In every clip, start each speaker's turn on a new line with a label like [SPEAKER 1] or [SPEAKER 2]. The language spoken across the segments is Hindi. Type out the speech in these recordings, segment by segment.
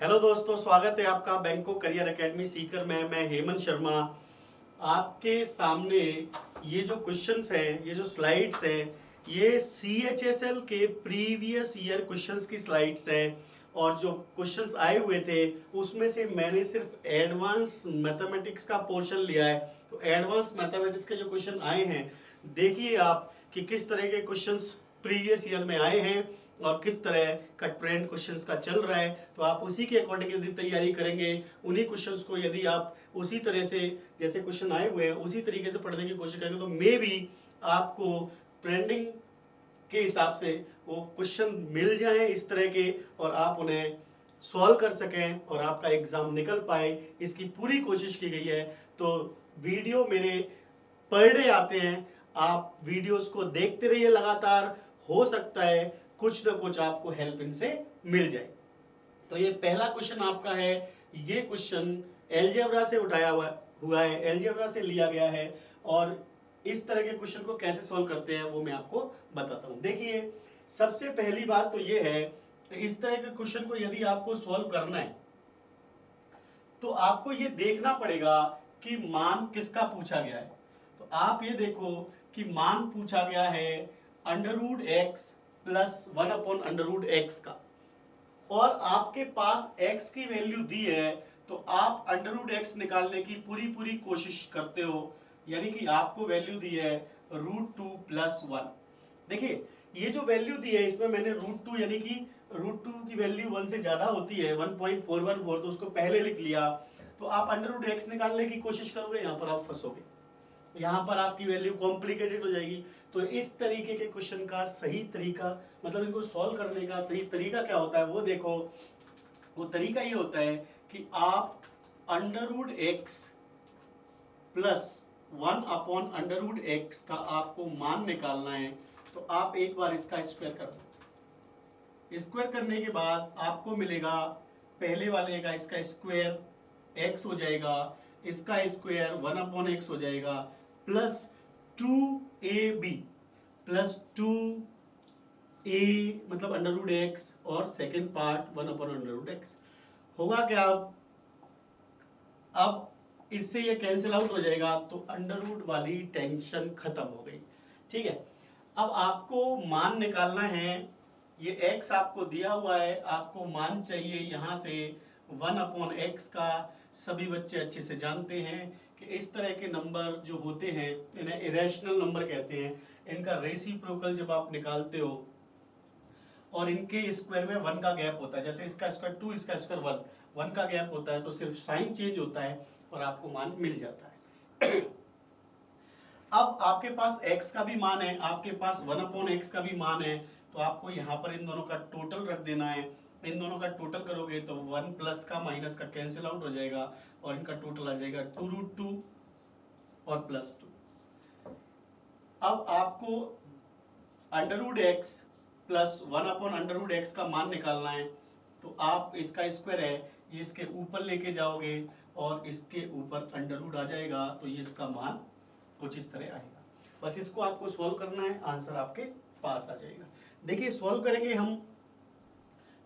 [SPEAKER 1] हेलो दोस्तों, स्वागत है आपका बैंको करियर एकेडमी सीकर में। मैं हेमंत शर्मा आपके सामने ये जो क्वेश्चंस हैं, ये जो स्लाइड्स हैं, ये CHSL के प्रीवियस ईयर क्वेश्चंस की स्लाइड्स हैं। और जो क्वेश्चंस आए हुए थे उसमें से मैंने सिर्फ एडवांस मैथमेटिक्स का पोर्शन लिया है। तो एडवांस मैथमेटिक्स के जो क्वेश्चन आए हैं, देखिए आप कि किस तरह के क्वेश्चंस प्रीवियस ईयर में आए हैं और किस तरह का ट्रेंड क्वेश्चंस का चल रहा है। तो आप उसी के अकॉर्डिंग यदि तैयारी करेंगे, उन्हीं क्वेश्चंस को यदि आप उसी तरह से जैसे क्वेश्चन आए हुए हैं उसी तरीके से पढ़ने की कोशिश करेंगे, तो मे बी आपको ट्रेंडिंग के हिसाब से वो क्वेश्चन मिल जाए इस तरह के, और आप उन्हें सॉल्व कर सकें और आपका एग्जाम निकल पाए, इसकी पूरी कोशिश की गई है। तो वीडियो मेरे पर डे आते हैं, आप वीडियोस को देखते रहिए लगातार, हो सकता है कुछ ना कुछ आपको हेल्प इनसे मिल जाए। तो ये पहला क्वेश्चन आपका है। ये क्वेश्चन एलजेब्रा से उठाया हुआ है, एलजेब्रा से लिया गया है, और इस तरह के क्वेश्चन को कैसे सॉल्व करते हैं वो मैं आपको बताता हूं। देखिए, सबसे पहली बात तो ये है, इस तरह के क्वेश्चन को यदि आपको सॉल्व करना है तो आपको ये देखना पड़ेगा कि मान किसका पूछा गया है। तो आप ये देखो कि मान पूछा गया है √x + 1/√x का, और आपके पास x की वैल्यू दी है, तो आप √x निकालने की पूरी कोशिश करते हो, यानी कि आपको वैल्यू दी है √2 + 1। देखिए, ये जो वैल्यू दी है इसमें मैंने √2 यानी कि √2 की वैल्यू 1 से ज्यादा होती है 1.414, तो उसको पहले लिख लिया। तो आप √x निकालने की कोशिश करोगे, यहाँ पर आप फंसोगे, यहाँ पर आपकी वैल्यू कॉम्प्लिकेटेड हो जाएगी। तो इस तरीके के क्वेश्चन का सही तरीका, मतलब इनको सॉल्व करने का सही तरीका क्या होता है वो देखो। वो तरीका ये होता है कि आप √x + 1/√x का आपको मान निकालना है। तो आप एक बार इसका स्क्वायर कर दो। स्क्वायर करने के बाद आपको मिलेगा, पहले वाले का इसका स्क्वायर x हो जाएगा, इसका स्क्वायर 1/x हो जाएगा, प्लस 2ab प्लस 2a मतलब √x, और सेकेंड पार्ट 1/√x होगा क्या। अब इससे ये कैंसिल आउट हो जाएगा, तो अंडर वाली टेंशन खत्म हो गई। ठीक है, अब आपको मान निकालना है। ये x आपको दिया हुआ है, आपको मान चाहिए यहाँ से 1/x का। सभी बच्चे अच्छे से जानते हैं कि इस तरह के नंबर जो होते हैं इन्हें इरेशनल नंबर कहते हैं। इनका रेसिप्रोकल जब आप निकालते हो और इनके स्क्वायर में 1 का गैप होता है, जैसे इसका स्क्वायर 2, इसका स्क्वायर 1 का गैप होता है, तो सिर्फ साइन चेंज होता है और आपको मान मिल जाता है। अब आपके पास x का भी मान है, आपके पास 1/x का भी मान है, तो आपको यहाँ पर इन दोनों का टोटल रख देना है। इन दोनों का टोटल करोगे तो 1 प्लस का माइनस का कैंसिल आउट हो जाएगा, और इनका टोटल आ जाएगा 2√2 और +2। अब आपको √x + 1/√x का मान निकालना है। तो आप इसका स्क्वायर है, ये इसके ऊपर लेके जाओगे और इसके ऊपर अंडर आ जाएगा, तो ये इसका मान कुछ इस तरह आएगा। बस इसको आपको सॉल्व करना है, आंसर आपके पास आ जाएगा। देखिए, सॉल्व करेंगे हम,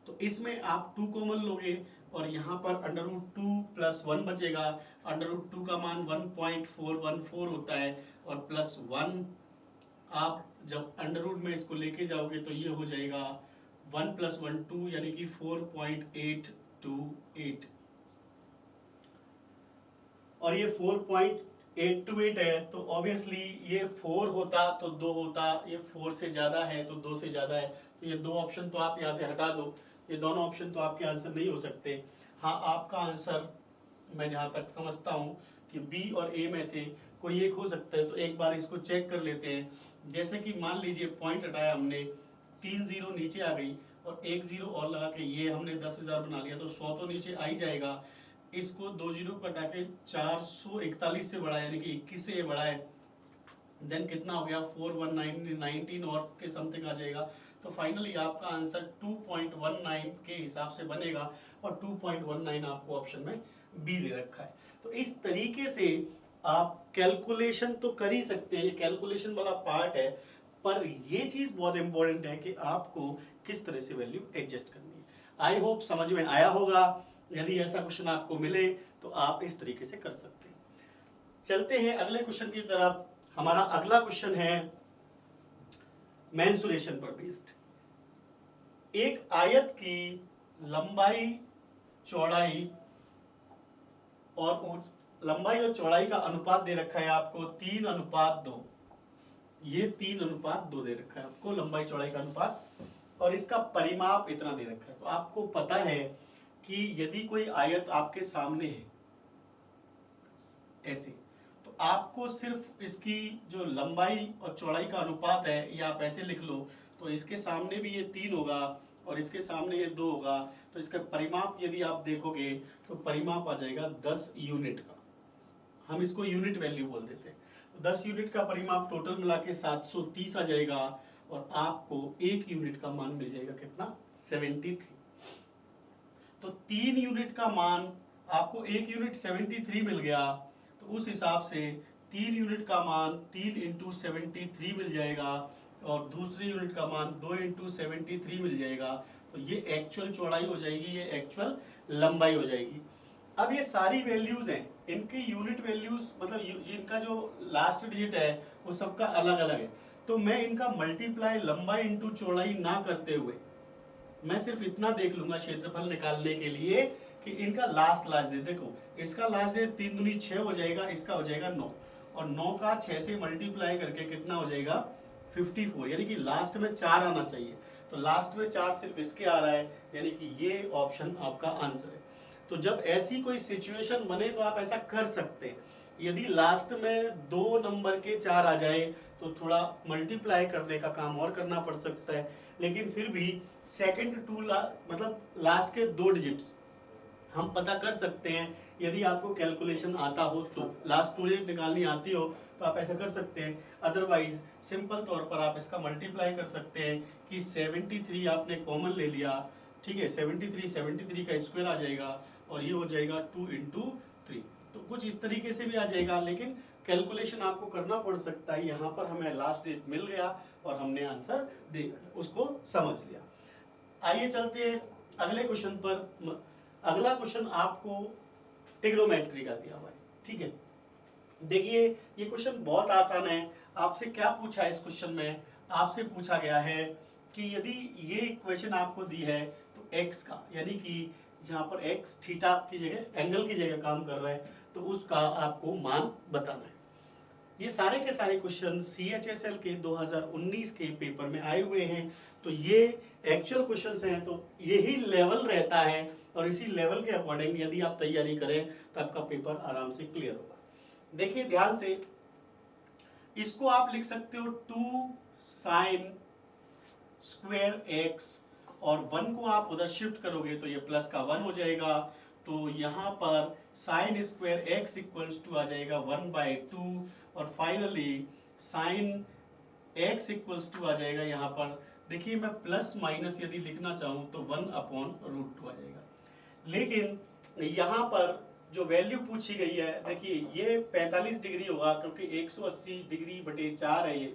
[SPEAKER 1] तो इसमें आप 2 कॉमन लोगे और यहाँ पर √2 + 1 बचेगा। √2 का मान 1.414 होता है, और +1 आप जब अंडर में इसको लेके जाओगे तो ये हो जाएगा 1 + 1 2, यानी कि 4.828, और ये 4.828 है। तो ऑब्वियसली ये 4 होता तो 2 होता, ये 4 से ज्यादा है तो 2 से ज्यादा है, तो ये 2 ऑप्शन तो आप यहाँ से हटा दो। ये दोनों ऑप्शन तो आपके आंसर नहीं हो सकते। हाँ, आपका आंसर मैं जहाँ तक समझता हूँ कि बी और ए में से कोई एक हो सकता है। तो एक बार इसको चेक कर लेते हैं। जैसे कि मान लीजिए पॉइंट हटाया हमने, 3 0 नीचे आ गई और 1 0 और लगा के ये हमने 10,000 बना लिया, तो 100 तो नीचे आ ही जाएगा। इसको 2 0 कटा के 441 से बढ़ा, यानी कि 21 से ये बढ़ा है, देन कितना हो गया 419 और के समथिंग आ जाएगा। तो फाइनली आपका आंसर 2.19 के हिसाब से बनेगा, और 2.19 आपको ऑप्शन में बी दे रखा है। तो इस तरीके से आप कैलकुलेशन तो कर ही सकते हैं, ये कैलकुलेशन वाला पार्ट है, पर ये चीज बहुत इंपॉर्टेंट है कि आपको किस तरह से वैल्यू एडजस्ट करनी है। आई होप समझ में आया होगा। यदि ऐसा क्वेश्चन आपको मिले तो आप इस तरीके से कर सकते हैं। चलते हैं अगले क्वेश्चन की तरफ। हमारा अगला क्वेश्चन है मेंसुरेशन पर बेस्ड। एक आयत की लंबाई चौड़ाई और चौड़ाई का अनुपात दे रखा है आपको 3:2। ये 3:2 दे रखा है आपको लंबाई चौड़ाई का अनुपात, और इसका परिमाप इतना दे रखा है। तो आपको पता है कि यदि कोई आयत आपके सामने है ऐसे, तो आपको सिर्फ इसकी जो लंबाई और चौड़ाई का अनुपात है ये आप ऐसे लिख लो। तो इसके सामने भी ये 3 होगा और इसके सामने ये 2 होगा। तो इसका परिमाप यदि आप देखोगे तो परिमाप आ जाएगा 10 यूनिट का। हम इसको यूनिट वैल्यू बोल देते हैं। तो 10 यूनिट का परिमाप टोटल मिला के 730 आ जाएगा, और आपको 1 यूनिट का मान मिल जाएगा कितना, 73। तो 3 यूनिट का मान आपको 1 यूनिट 73 मिल गया। तो उस हिसाब से 3 यूनिट का मान 3 × 73 मिल जाएगा, और दूसरी यूनिट का मान 2 × 73 मिल जाएगा। तो ये एक्चुअल चौड़ाई हो जाएगी, ये एक्चुअल लंबाई हो जाएगी। अब ये सारी वैल्यूज हैं, इनकी यूनिट वैल्यूज मतलब इनका जो लास्ट डिजिट है वो सबका अलग अलग है। तो मैं इनका मल्टीप्लाई लंबाई इंटू चौड़ाई ना करते हुए मैं सिर्फ इतना देख लूंगा क्षेत्रफल निकालने के लिए कि इनका लास्ट डिजिट। देखो इसका लास्ट डिजिट 3 दूनी 6 हो जाएगा, इसका हो जाएगा 9, और 9 का 6 से मल्टीप्लाई करके कितना हो जाएगा 54, यानी कि लास्ट में 4 आना चाहिए। तो लास्ट में 4 सिर्फ इसके आ रहा है, यानी कि ये ऑप्शन आपका आंसर है। तो जब ऐसी कोई सिचुएशन बने तो आप ऐसा कर सकते हैं। यदि लास्ट में 2 नंबर के 4 आ जाए तो थोड़ा मल्टीप्लाई करने का काम और करना पड़ सकता है, लेकिन फिर भी सेकंड टू मतलब लास्ट के 2 डिजिट्स हम पता कर सकते हैं। यदि आपको कैलकुलेशन आता हो तो लास्ट 2 डिजिट निकालनी आती हो तो आप ऐसा कर सकते हैं। अदरवाइज सिंपल तौर पर आप इसका मल्टीप्लाई कर सकते हैं कि 73 आपने कॉमन ले लिया, ठीक है, 73 का स्क्वायर आ जाएगा, और ये हो जाएगा 2 × 3। तो कुछ इस तरीके से भी आ जाएगा, लेकिन कैलकुलेशन आपको करना पड़ सकता है। यहाँ पर हमें लास्ट डिजिट मिल गया और हमने आंसर दे उसको समझ लिया। आइए चलते हैं अगले क्वेश्चन पर। अगला क्वेश्चन आपको ट्रिग्नोमेट्री का दिया हुआ है, ठीक है। देखिए ये क्वेश्चन बहुत आसान है। आपसे क्या पूछा है इस क्वेश्चन में, आपसे पूछा गया है कि यदि ये इक्वेशन आपको दी है तो x का, यानी कि जहाँ पर x थीटा की जगह एंगल की जगह काम कर रहा है, तो उसका आपको मान बताना है। ये सारे के सारे क्वेश्चन CHSL के 2019 के पेपर में आए हुए हैं। तो ये एक्चुअल क्वेश्चंस हैं, तो यही लेवल रहता है, और इसी लेवल के अकॉर्डिंग यदि आप तैयारी करें तो आपका पेपर आराम से क्लियर होगा। देखिए ध्यान से, इसको आप लिख सकते हो 2 sin स्क्वायर x, और 1 को आप उधर शिफ्ट करोगे तो ये प्लस का 1 हो जाएगा। तो यहाँ पर sine square x equals to आ जाएगा 1/2, और finally sine x equals to आ जाएगा। यहाँ पर देखिए मैं प्लस माइनस यदि लिखना चाहूँ तो 1/√2 आ जाएगा। लेकिन यहाँ पर जो वैल्यू पूछी गई है, देखिए ये 45 डिग्री होगा क्योंकि 180 डिग्री बटे 4 है ये,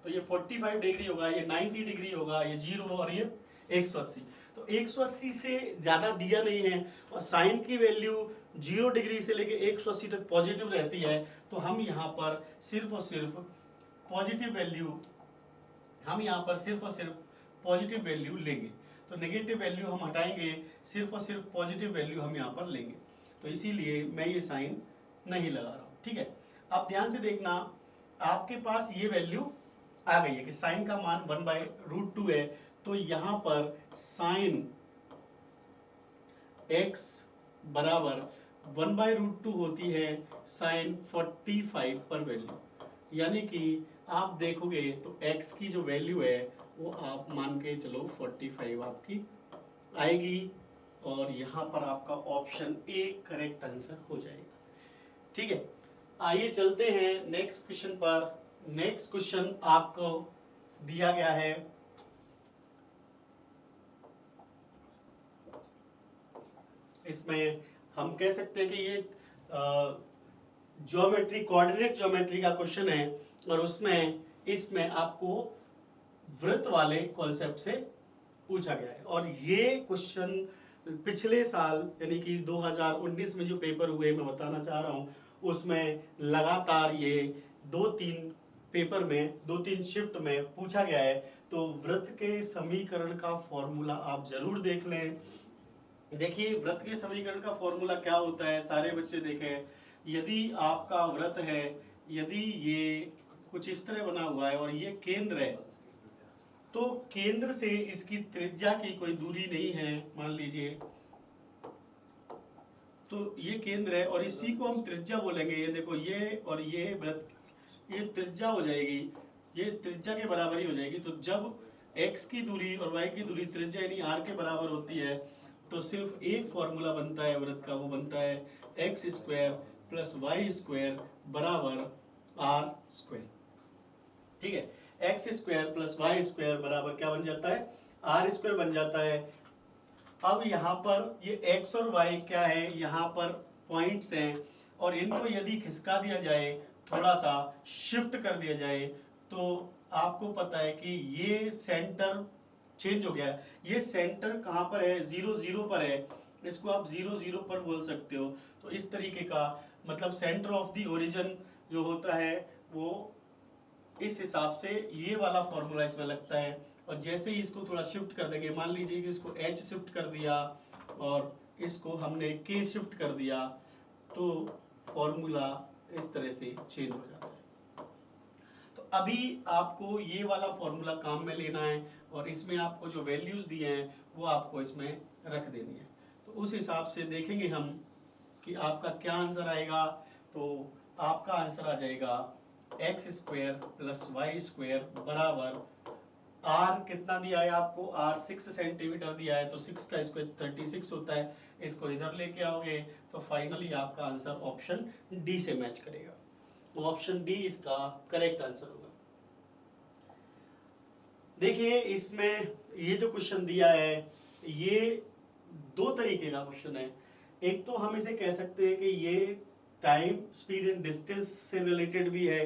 [SPEAKER 1] तो ये 45 डिग्री होगा, ये 90 डिग्री होगा, ये 0 और ये 180। तो 180 से ज़्यादा दिया नहीं है, और साइन की वैल्यू 0 डिग्री से लेके 180 तक पॉजिटिव रहती है। तो हम यहाँ पर सिर्फ और सिर्फ पॉजिटिव वैल्यू लेंगे। तो नेगेटिव वैल्यू हम हटाएंगे, सिर्फ और सिर्फ पॉजिटिव वैल्यू हम यहाँ पर लेंगे। तो इसीलिए मैं ये साइन नहीं लगा रहा हूँ, ठीक है। अब ध्यान से देखना, आपके पास ये वैल्यू आ गई है कि साइन का मान 1/√2 है। तो यहाँ पर साइन x बराबर 1/√2 होती है साइन 45 पर वैल्यू, यानी कि आप देखोगे तो x की जो वैल्यू है वो आप मान के चलो 45 आपकी आएगी, और यहाँ पर आपका ऑप्शन ए करेक्ट आंसर हो जाएगा, ठीक है। आइए चलते हैं नेक्स्ट क्वेश्चन पर। नेक्स्ट क्वेश्चन आपको दिया गया है, इसमें हम कह सकते हैं कि ये कोऑर्डिनेट ज्योमेट्री का क्वेश्चन है, और इसमें आपको वृत्त वाले कॉन्सेप्ट से पूछा गया है। और ये क्वेश्चन पिछले साल यानी कि 2019 में जो पेपर हुए, मैं बताना चाह रहा हूँ, उसमें लगातार ये 2-3 पेपर में 2-3 शिफ्ट में पूछा गया है। तो वृत्त के समीकरण का फॉर्मूला आप जरूर देख लें। देखिए वृत्त के समीकरण का फॉर्मूला क्या होता है, सारे बच्चे देखें। यदि आपका वृत्त है, यदि ये कुछ इस तरह बना हुआ है और ये केंद्र है, तो केंद्र से इसकी त्रिज्या की कोई दूरी नहीं है, मान लीजिए, तो ये केंद्र है और इसी को हम त्रिज्या बोलेंगे। ये देखो, ये और ये वृत्त, ये त्रिज्या हो जाएगी, ये त्रिज्या के बराबर ही हो जाएगी। तो जब x की दूरी और y की दूरी त्रिज्या यानी r के बराबर होती है, तो सिर्फ एक फॉर्मूला बनता है वृत्त का, वो बनता है x square plus y square बराबर r स्क्वायर। ठीक है, x square plus y square बराबर क्या बन जाता है, आर स्क्वायर बन जाता है। अब यहाँ पर ये एक्स और वाई क्या है, यहाँ पर पॉइंट्स हैं, और इनको यदि खिसका दिया जाए, थोड़ा सा शिफ्ट कर दिया जाए, तो आपको पता है कि ये सेंटर चेंज हो गया है। ये सेंटर कहाँ पर है, 0 0 पर है, इसको आप 0 0 पर बोल सकते हो। तो इस तरीके का मतलब सेंटर ऑफ द ओरिजिन जो होता है वो इस हिसाब से ये वाला फॉर्मूला इसमें लगता है। और जैसे ही इसको थोड़ा शिफ्ट कर देंगे, मान लीजिए कि इसको h शिफ्ट कर दिया और इसको हमने k शिफ्ट कर दिया, तो फॉर्मूला इस तरह से चेंज हो जाता है। तो अभी आपको ये वाला फॉर्मूला काम में लेना है और इसमें आपको जो वैल्यूज दिए हैं वो आपको इसमें रख देनी है। तो उस हिसाब से देखेंगे हम कि आपका क्या आंसर आएगा। तो आपका आंसर आ जाएगा x square plus y square बराबर आर कितना दिया है आपको, आर 6 सेंटीमीटर दिया है, तो 6 का स्क्वायर 36 होता है। इसको इधर लेके आओगे तो फाइनली आपका आंसर ऑप्शन डी से मैच करेगा। तो ऑप्शन डी इसका करेक्ट आंसर होगा। देखिए इसमें ये जो क्वेश्चन दिया है ये 2 तरीके का क्वेश्चन है। एक तो हम इसे कह सकते हैं कि ये टाइम स्पीड एंड डिस्टेंस से रिलेटेड भी है,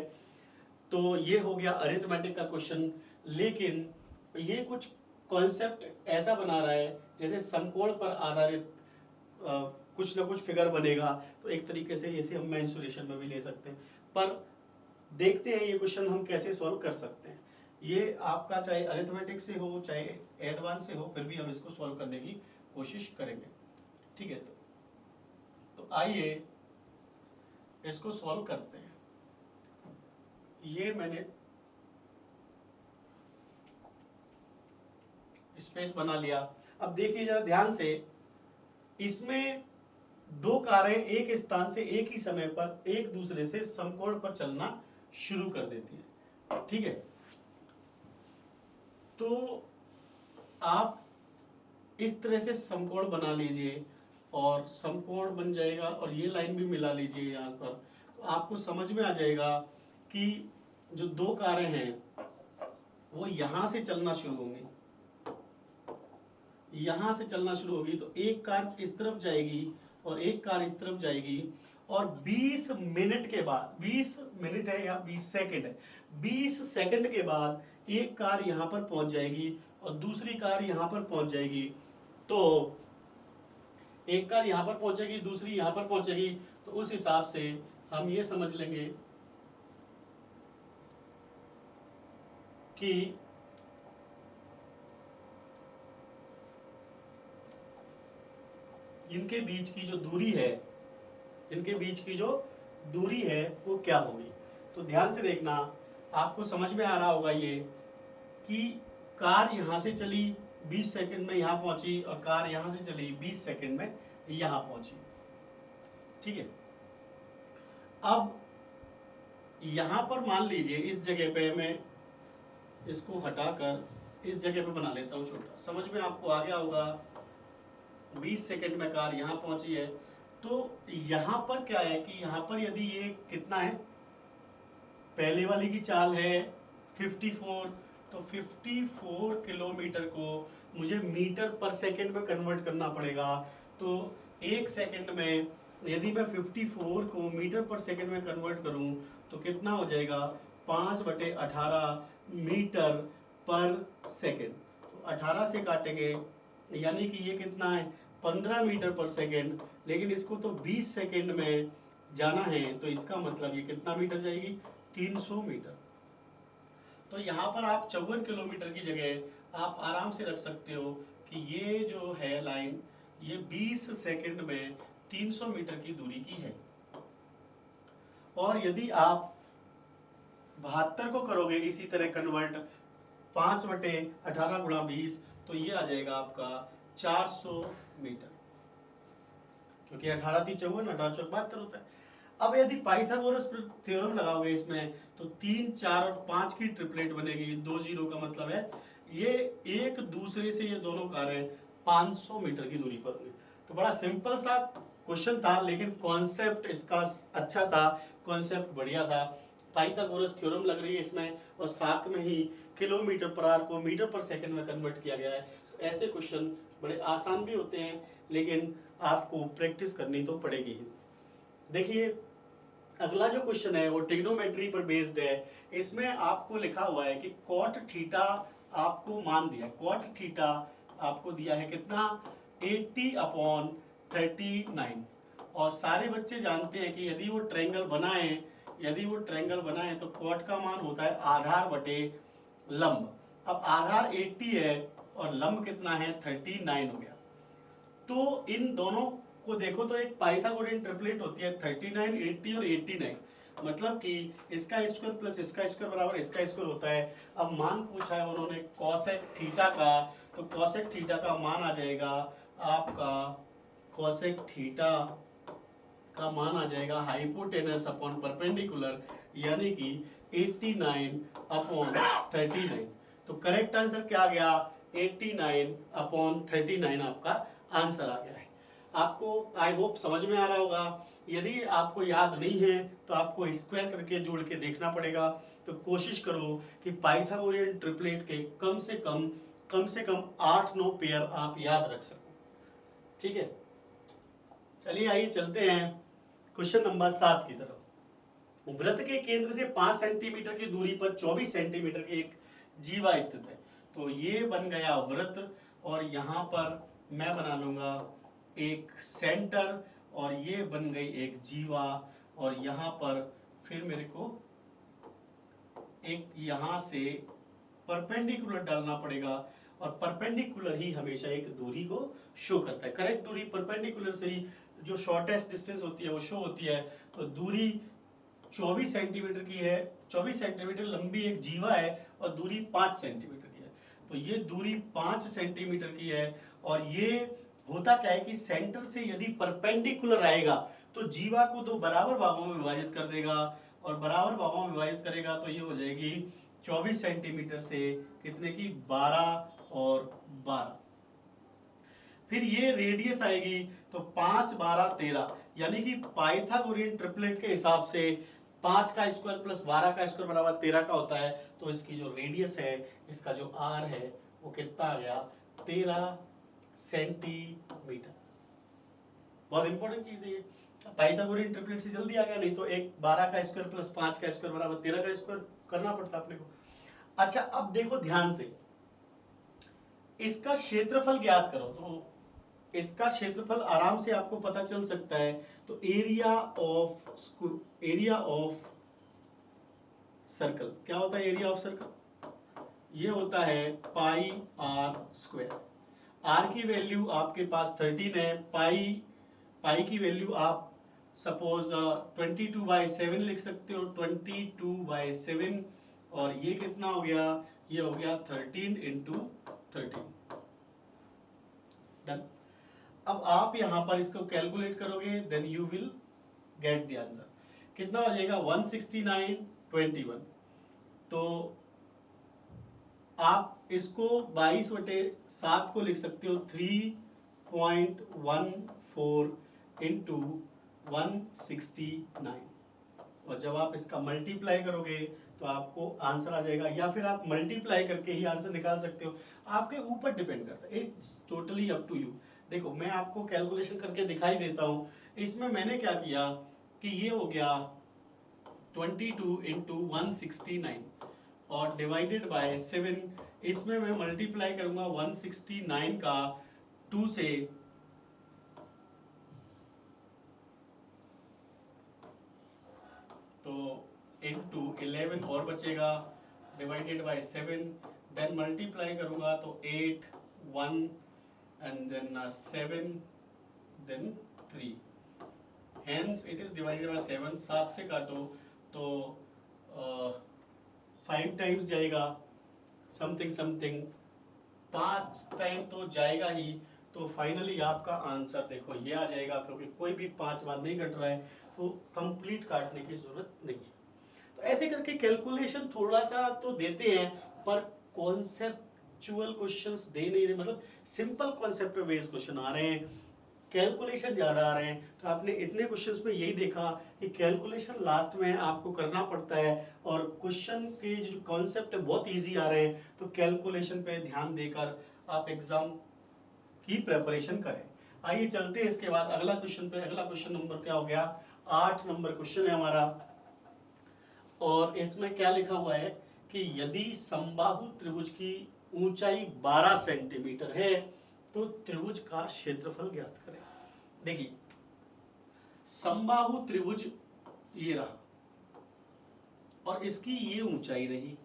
[SPEAKER 1] तो ये हो गया अरिथमेटिक का क्वेश्चन। लेकिन ये कुछ कॉन्सेप्ट ऐसा बना रहा है जैसे समकोण पर आधारित कुछ ना कुछ फिगर बनेगा, तो एक तरीके से इसे हम मेंसुरेशन में भी ले सकते हैं। पर देखते हैं ये क्वेश्चन हम कैसे सॉल्व कर सकते हैं। ये आपका चाहे अरिथमेटिक से हो चाहे एडवांस से हो, फिर भी हम इसको सॉल्व करने की कोशिश करेंगे। ठीक है, तो आइए इसको सॉल्व करते हैं। ये मैंने स्पेस बना लिया। अब देखिए जरा ध्यान से, इसमें 2 कारें एक स्थान से एक ही समय पर एक दूसरे से समकोण पर चलना शुरू कर देती है। ठीक है, तो आप इस तरह से समकोण बना लीजिए और समकोण बन जाएगा, और ये लाइन भी मिला लीजिए यहाँ पर, तो आपको समझ में आ जाएगा कि जो 2 कारें हैं वो यहां से चलना शुरू होंगी, यहां से चलना शुरू होगी। तो एक कार इस तरफ जाएगी और एक कार इस तरफ जाएगी, और 20 मिनट के बाद, 20 मिनट है या 20 सेकंड है, 20 सेकंड के बाद एक कार यहां पर पहुंच जाएगी और दूसरी कार यहां पर पहुंच जाएगी। तो एक कार यहां पर पहुंचेगी, दूसरी यहां पर पहुंचेगी, तो उस हिसाब से हम ये समझ लेंगे कि इनके बीच की जो दूरी है, इनके बीच की जो दूरी है वो क्या होगी। तो ध्यान से देखना, आपको समझ में आ रहा होगा ये कि कार यहां से चली 20 सेकंड में यहां पहुंची और कार यहां से चली 20 सेकंड में यहां पहुंची। ठीक है, अब यहां पर मान लीजिए इस जगह पे मैं इसको हटाकर इस जगह पे बना लेता हूं छोटा, समझ में आपको आ गया होगा। 20 सेकंड में कार यहाँ पहुंची है, तो यहाँ पर क्या है कि यहाँ पर यदि ये कितना है, पहले वाली की चाल है 54, तो 54 किलोमीटर को मुझे मीटर पर सेकंड में कन्वर्ट करना पड़ेगा। तो एक सेकंड में यदि मैं 54 को मीटर पर सेकंड में कन्वर्ट करूं तो कितना हो जाएगा, 5/18 मीटर पर सेकंड। तो 18 से काटेंगे यानी कि ये कितना है 15 मीटर पर सेकेंड, लेकिन इसको तो 20 सेकेंड में जाना है, तो इसका मतलब ये कितना मीटर जाएगी 300 मीटर। तो यहाँ पर आप 54 किलोमीटर की जगह आप आराम से रख सकते हो कि ये जो है लाइन ये 20 सेकेंड में 300 मीटर की दूरी की है। और यदि आप 72 को करोगे इसी तरह कन्वर्ट 5/18 × 20 तो ये आ जाएगा आपका 400 मीटर, क्योंकि 18 × 3 = 54, 18 × 4 = 72 होता है। अब यदि पाइथागोरस थ्योरम लगाओगे इसमें तो 3, 4 और 5 की ट्रिपलेट बनेगी। 2 जीरो का मतलब है ये एक दूसरे से ये दोनों कारें 500 मीटर की दूरी पर होंगे। तो बड़ा सिंपल सा क्वेश्चन था, लेकिन कॉन्सेप्ट इसका अच्छा था, कॉन्सेप्ट बढ़िया था। पाइथागोरस थ्योरम लग रही है इसमें, और साथ में ही किलोमीटर पर आवर को मीटर पर सेकंड में कन्वर्ट किया गया है। ऐसे क्वेश्चन बड़े आसान भी होते हैं, लेकिन आपको प्रैक्टिस करनी तो पड़ेगी ही। देखिए अगला जो क्वेश्चन है वो ट्रिग्नोमेट्री पर बेस्ड है। इसमें आपको लिखा हुआ है कि कॉट थीटा आपको मान दिया, कॉट थीटा आपको दिया है कितना 80/39। और सारे बच्चे जानते हैं कि यदि वो ट्रायंगल बनाए तो कॉट का मान होता है आधार बटे लंब। अब आधार 80 है और लंब कितना है 39 हो गया। तो इन दोनों को देखो तो एक पाइथागोरियन ट्रिपलेट होती है 39, 80 और 89, मतलब कि इसका स्क्वायर प्लस इसका स्क्वायर बराबर इसका स्क्वायर होता है। अब मान पूछा है उन्होंने कॉसेक थीटा का, तो कॉसेक थीटा का मान आ जाएगा आपका, कॉसेक थीटा का मान आ जाएगा हाइपोटेनस अपॉन परपेंडिकुलर, यानी कि 89/39। तो करेक्ट आंसर क्या आ गया 89/39 आपका आंसर आ गया है। आपको आई होप समझ में आ रहा होगा। यदि आपको याद नहीं है तो आपको स्क्वायर करके जोड़ के देखना पड़ेगा। तो कोशिश करो कि पाइथागोरियन ट्रिपलेट के कम से कम 8-9 पेयर आप याद रख सको। ठीक है, चलिए आइए चलते हैं क्वेश्चन नंबर 7 की तरफ। वृत्त के केंद्र से 5 सेंटीमीटर की दूरी पर 24 सेंटीमीटर की एक जीवा स्थित है। तो ये बन गया वृत्त, और यहाँ पर मैं बना लूंगा एक सेंटर, और ये बन गई एक जीवा, और यहाँ पर फिर मेरे को एक यहाँ से परपेंडिकुलर डालना पड़ेगा, और परपेंडिकुलर ही हमेशा एक दूरी को शो करता है। करेक्ट दूरी परपेंडिकुलर से ही जो शॉर्टेस्ट डिस्टेंस होती है वो शो होती है। तो दूरी 24 सेंटीमीटर की है, 24 सेंटीमीटर लंबी एक जीवा है और दूरी 5 सेंटीमीटर की है। तो ये दूरी 5 सेंटीमीटर की है, और ये होता क्या है कि सेंटर से यदि परपेंडिकुलर आएगा तो जीवा को दो बराबर भागों में विभाजित कर देगा, और बराबर भागों में विभाजित करेगा तो ये हो जाएगी 24 सेंटीमीटर से कितने की 12 और 12। फिर ये रेडियस आएगी तो 5, 12, 13, यानी कि पाइथागोरियन ट्रिपलेट के हिसाब से 5 का स्क्वायर प्लस 12 का स्क्वायर बराबर 13 का होता है। तो इसकी जो रेडियस है, इसका जो आर है वो कितना आ गया 13 सेंटीमीटर। बहुत इंपॉर्टेंट चीज है ये, पाइथागोरियन ट्रिपलेट से जल्दी आ गया, नहीं तो एक 12 का स्क्वायर प्लस 5 का स्क्वायर बराबर 13 का स्क्वायर करना पड़ता अपने को। अच्छा अब देखो ध्यान से, इसका क्षेत्रफल ज्ञात करो। तो इसका क्षेत्रफल आराम से आपको पता चल सकता है। तो एरिया ऑफ सर्कल क्या होता है, एरिया ऑफ सर्कल ये होता है पाई आर स्क्वायर। आर की वैल्यू आपके पास 13 है, पाई की वैल्यू आप सपोज 22/7 लिख सकते हो, 22/7, और ये कितना हो गया, ये हो गया 13 × 13। डन। अब आप यहां पर इसको कैलकुलेट करोगे, then you will get the answer. कितना हो जाएगा 169/21। तो आप इसको 22/7 को लिख सकते हो 3.14 × 169, और जब आप इसका मल्टीप्लाई करोगे तो आपको आंसर आ जाएगा, या फिर आप मल्टीप्लाई करके ही आंसर निकाल सकते हो, आपके ऊपर डिपेंड करता है, it's totally up to you. देखो मैं आपको कैलकुलेशन करके दिखाई देता हूँ। इसमें मैंने क्या किया कि ये हो गया 22 × 169 और डिवाइडेड बाय 7, इसमें मैं मल्टीप्लाई करूंगा 169 का 2 से, तो इनटू 11 और बचेगा डिवाइडेड बाय 7, देन मल्टीप्लाई करूंगा तो 8 1 and then 7 then 3, hence it is divided by 7। 7 से काटो तो 5 टाइम्स जाएगा समथिंग समथिंग, 5 टाइम तो जाएगा ही। तो फाइनली आपका आंसर देखो ये आ जाएगा, क्योंकि कोई भी 5 बार नहीं कट रहा है तो कंप्लीट काटने की जरूरत नहीं है। तो ऐसे करके कैलकुलेशन थोड़ा सा तो देते हैं, पर कॉन्सेप्चुअल क्वेश्चंस दे नहीं रहे, मतलब सिंपल कॉन्सेप्ट बेस्ड क्वेश्चन आ रहे हैं, कैलकुलेशन ज्यादा आ रहे हैं। तो आपने इतने क्वेश्चंस में यही देखा कि कैलकुलेशन लास्ट में आपको करना पड़ता है, और क्वेश्चन के जो कॉन्सेप्ट है बहुत इजी आ रहे हैं, तो कैलकुलेशन पे ध्यान देकर आप एग्जाम की प्रिपरेशन करें। आइए चलते हैं इसके बाद अगला क्वेश्चन पे। अगला क्वेश्चन नंबर क्या हो गया, 8 नंबर क्वेश्चन है हमारा, और इसमें क्या लिखा हुआ है कि यदि समबाहु त्रिभुज की ऊंचाई 12 सेंटीमीटर है तो त्रिभुज का क्षेत्रफल ज्ञात करें। देखिए समबाहु त्रिभुज ये रहा और इसकी ये ऊंचाई रही,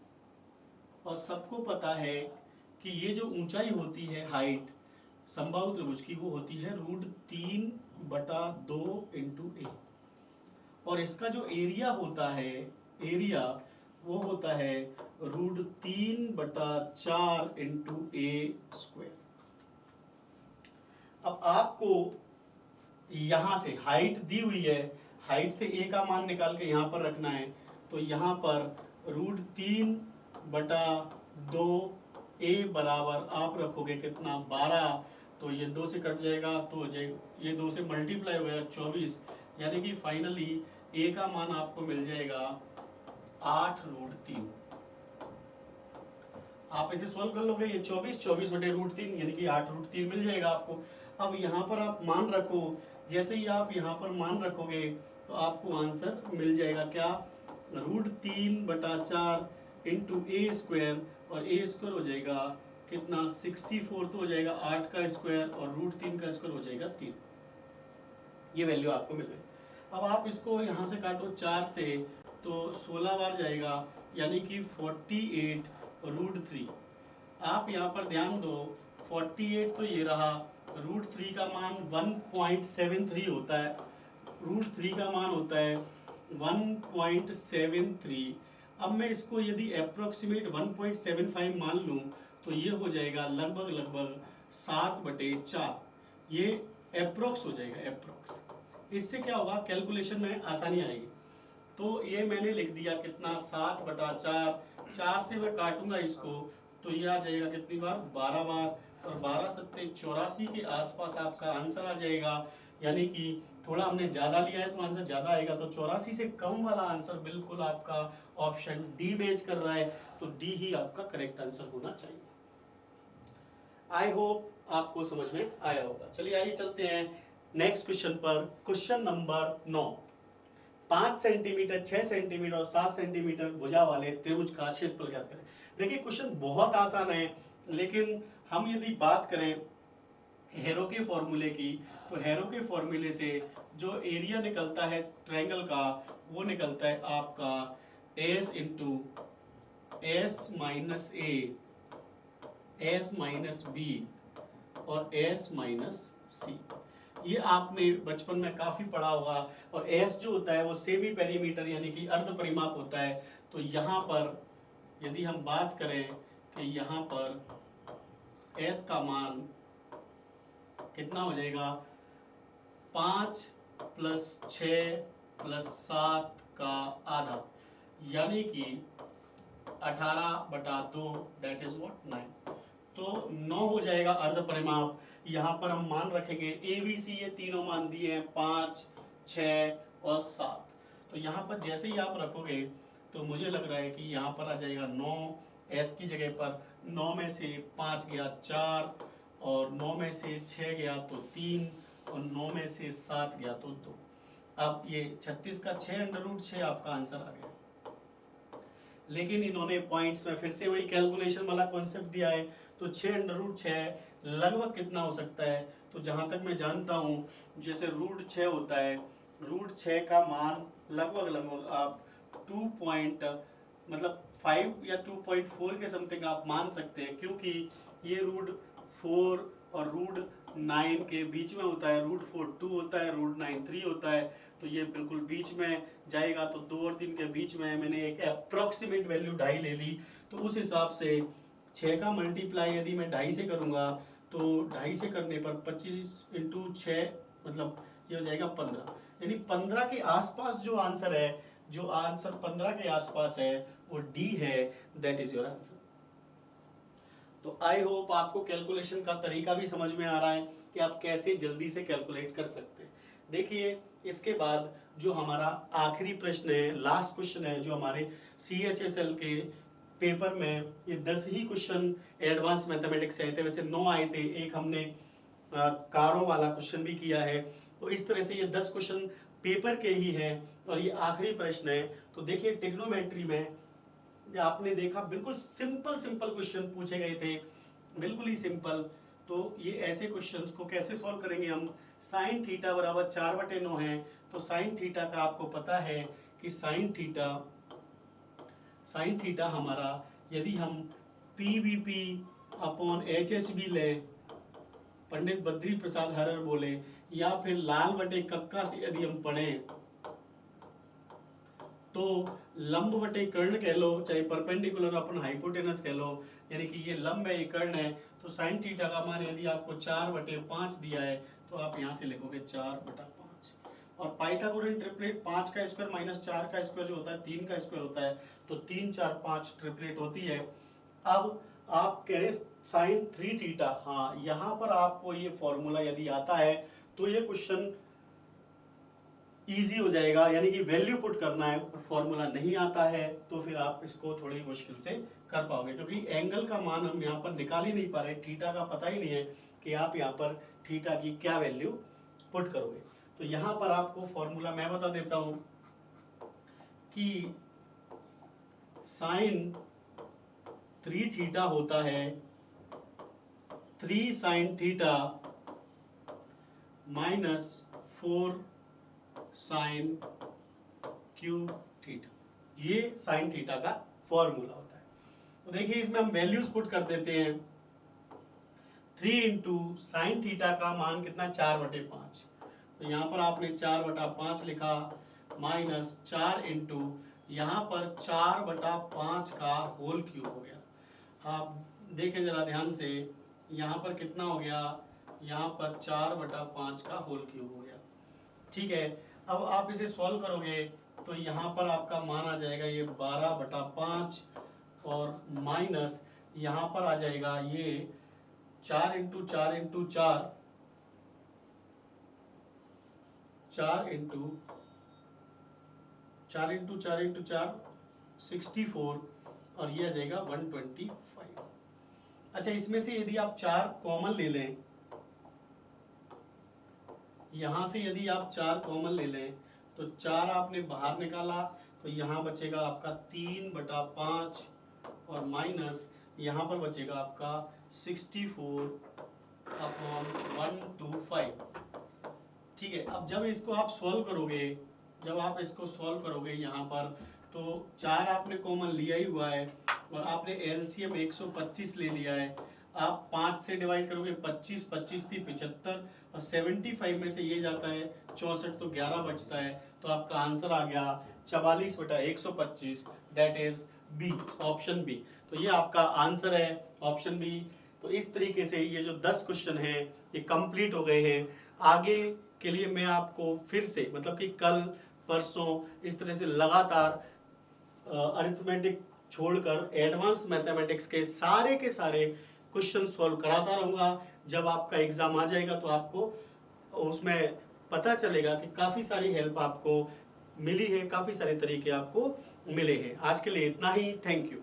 [SPEAKER 1] और सबको पता है कि ये जो ऊंचाई होती है हाइट समबाहु त्रिभुज की, वो होती है √3/2 इंटू ए, और इसका जो एरिया होता है, एरिया वो होता है √3/4 इंटू ए स्क्वायर। अब आपको यहां से हाइट दी हुई है, हाइट से ए का मान निकाल के यहां पर रखना है, तो यहां पर √3/2 ए बराबर आप रखोगे कितना, 12, तो ये 2 से कट जाएगा, तो ये 2 से मल्टीप्लाई हो गया 24, यानी कि फाइनली ए का मान आपको मिल जाएगा 8√3। आप इसे सॉल्व कर लोगे, ये 24/3 यानी कि 8√3 मिल जाएगा आपको। अब यहाँ पर आप मान रखो, जैसे ही आप यहाँ पर मान रखोगे तो आपको आंसर मिल जाएगा क्या, √3/4 इंटू ए स्क्वायर, और ए स्क्वायर हो जाएगा कितना 64, तो हो जाएगा 8 का स्क्वायर और √3 का स्क्वायर हो जाएगा 3। ये वैल्यू आपको मिल गई। अब आप इसको यहाँ से काटो 4 से, तो 16 बार जाएगा, यानी कि 48√3। आप यहाँ पर ध्यान दो, 48 तो ये रहा, √3 का मान 1.73 होता है, √3 का मान होता है 1.73। अब मैं इसको यदि अप्रोक्सीमेट 1.75 मान लूँ तो ये हो जाएगा लगभग 7/4, ये अप्रोक्स हो जाएगा, अप्रोक्स। इससे क्या होगा, कैलकुलेशन में आसानी आएगी। तो ये मैंने लिख दिया कितना, 7/4, 4 से मैं काटूंगा इसको तो ये आ जाएगा कितनी बार, 12 बार, और 12 सत्ते 84 के आसपास आपका आंसर आ जाएगा। यानी कि थोड़ा हमने ज्यादा लिया है तो आंसर ज्यादा आएगा, तो 84 से कम वाला आंसर बिल्कुल आपका ऑप्शन डी मैच कर रहा है, तो डी ही आपका करेक्ट आंसर होना चाहिए। आई होप आपको समझ में आया होगा। चलिए आइए चलते हैं नेक्स्ट क्वेश्चन पर। क्वेश्चन नंबर 9, 5 सेंटीमीटर, 6 सेंटीमीटर और 7 सेंटीमीटर भुजा वाले त्रिभुज का क्षेत्रफल ज्ञात करें। देखिए क्वेश्चन बहुत आसान है, लेकिन हम यदि बात करें हेरो के फॉर्मूले की, तो हेरो के फॉर्मूले से जो एरिया निकलता है ट्रायंगल का, वो निकलता है आपका S into S minus A, S minus B और S माइनस C। ये आपने बचपन में काफी पढ़ा होगा। और S जो होता है वो सेमी पेरीमीटर यानी कि अर्ध परिमाप होता है। तो यहाँ पर यदि हम बात करें कि यहाँ पर S का मान कितना हो जाएगा, 5 + 6 + 7 का आधा, यानी कि 18/2, दैट इज व्हाट 9। तो 9 हो जाएगा अर्ध परिमाप। यहाँ पर हम मान रखेंगे ए बी सी, ये तीनों मान दिए हैं 5, 6 और 7। तो यहाँ पर जैसे ही आप रखोगे तो मुझे लग रहा है कि यहाँ पर आ जाएगा 9, एस की जगह पर 9 में से 5 गया 4, और 9 में से 6 गया तो 3, और 9 में से 7 गया तो 2। अब ये 36 का 6 √6 आपका आंसर आ गया। लेकिन इन्होंने पॉइंट्स में फिर से वही कैलकुलेशन वाला कॉन्सेप्ट दिया है। तो 6√6 लगभग कितना हो सकता है, तो जहाँ तक मैं जानता हूँ जैसे √6 होता है, √6 का मान लगभग लगभग आप 2 पॉइंट मतलब 5 या 2.4 के समथिंग आप मान सकते हैं, क्योंकि ये √4 और √9 के बीच में होता है, √4 2 होता है, √9 3 होता है, तो ये बिल्कुल बीच में जाएगा। तो 2 और 3 के बीच में मैंने एक अप्रॉक्सीमेट वैल्यू 2.5 ले ली, तो उस हिसाब से 6 का मल्टीप्लाई यदि मैं 2.5 से करूँगा तो 2.5 से करने पर 25 × 6 मतलब ये हो जाएगा 15, यानी 15 के आसपास जो आंसर है, जो आंसर 15 के आसपास है वो डी है, दैट इज योर आंसर। तो आई होप आपको कैलकुलेशन का तरीका भी समझ में आ रहा है कि आप कैसे जल्दी से कैलकुलेट कर सकते हैं। देखिए इसके बाद जो हमारा आखिरी प्रश्न है, लास्ट क्वेश्चन है, जो हमारे CHSL के पेपर में ये 10 ही क्वेश्चन एडवांस मैथमेटिक्स आए थे, वैसे 9 आए थे, एक हमने कारों वाला क्वेश्चन भी किया है। तो इस तरह से ये 10 क्वेश्चन पेपर के ही हैं और ये आखिरी प्रश्न है। तो देखिए ट्रिग्नोमेट्री में आपने देखा बिल्कुल सिंपल सिंपल क्वेश्चन पूछे गए थे, बिल्कुल ही सिंपल। तो ये ऐसे क्वेश्चंस को कैसे सॉल्व करेंगे हम, sin थीटा बराबर 4/9 है, तो sin थीटा का आपको पता है कि sin थीटा हमारा यदि हम PVP अपॉन HHB लें, पंडित बद्री प्रसाद हरर बोले, या फिर लाल बटे कक्का से यदि हम पढ़ें, तो लंब बटे कर्ण कह लो, चाहे परपेंडिकुलर अपन हाइपोटेनस कह लो, यानी कि ये लंब है, ये कर्ण है। तो sin थीटा का मान यदि आपको 4/5 दिया है तो आप यहाँ से लिखोगे 4/5। और पाइथागोरन ट्रिपलेट 5 का स्क्वायर माइनस 4 का स्क्वायर जो होता है 3 का स्क्वायर होता है, तो 3 4 5 ट्रिपलेट होती है। अब आप कह रहे sin 3 थीटा, हाँ यहाँ पर आपको ये फॉर्मूला यदि आता है तो ये क्वेश्चन इजी हो जाएगा, यानी कि वैल्यू पुट करना है, और फॉर्मूला नहीं आता है तो फिर आप इसको थोड़ी मुश्किल से कर पाओगे, क्योंकि एंगल का मान हम यहाँ पर निकाल ही नहीं पा रहे, थीटा का पता ही नहीं है कि आप यहाँ पर थीटा की क्या वैल्यू पुट करोगे। तो यहाँ पर आपको फॉर्मूला मैं बता देता हूँ कि sin 3 थीटा होता है 3 sin theta minus 4 sin cube theta, ये sin थीटा का फॉर्मूला होता है। तो देखिए इसमें हम वैल्यूज पुट कर देते हैं। 3 × sin थीटा का मान कितना, 4/5, तो यहाँ पर आपने 4/5 लिखा, माइनस 4 × यहाँ पर 4/5 का होल क्यूब हो गया। आप देखें जरा ध्यान से, यहाँ पर कितना हो गया, यहाँ पर 4/5 का होल क्यूब हो गया, ठीक है। अब आप इसे सॉल्व करोगे तो यहाँ पर आपका मान आ जाएगा ये 12/5, और माइनस यहाँ पर आ जाएगा ये 4 × 4 × 4 4 × 4 64, और ये आ जाएगा 125। अच्छा, इसमें से यदि आप 4 कॉमन ले लें, यहाँ से यदि आप 4 कॉमन ले लें तो 4 आपने बाहर निकाला, तो यहाँ बचेगा आपका 3/5, और माइनस यहाँ पर बचेगा आपका 64/125, ठीक है। अब जब इसको आप सॉल्व करोगे, यहाँ पर तो 4 आपने कॉमन लिया ही हुआ है, और आपने LCM 125 ले लिया है। आप 5 से डिवाइड करोगे 25, 25 थी 75, और 75 में से ये जाता है 64, तो 11 बचता है, तो आपका आंसर आ गया 44/125, that is B, option B. तो ये आपका आंसर है, ऑप्शन बी। तो इस तरीके से ये जो 10 क्वेश्चन हैं ये कंप्लीट हो गए हैं। आगे के लिए मैं आपको फिर से, मतलब कि कल परसों इस तरह से लगातार अरिथमेटिक छोड़कर एडवांस मैथमेटिक्स के सारे क्वेश्चन सॉल्व कराता रहूँगा। जब आपका एग्जाम आ जाएगा तो आपको उसमें पता चलेगा कि काफ़ी सारी हेल्प आपको मिली है, काफ़ी सारे तरीके आपको मिले हैं। आज के लिए इतना ही, थैंक यू।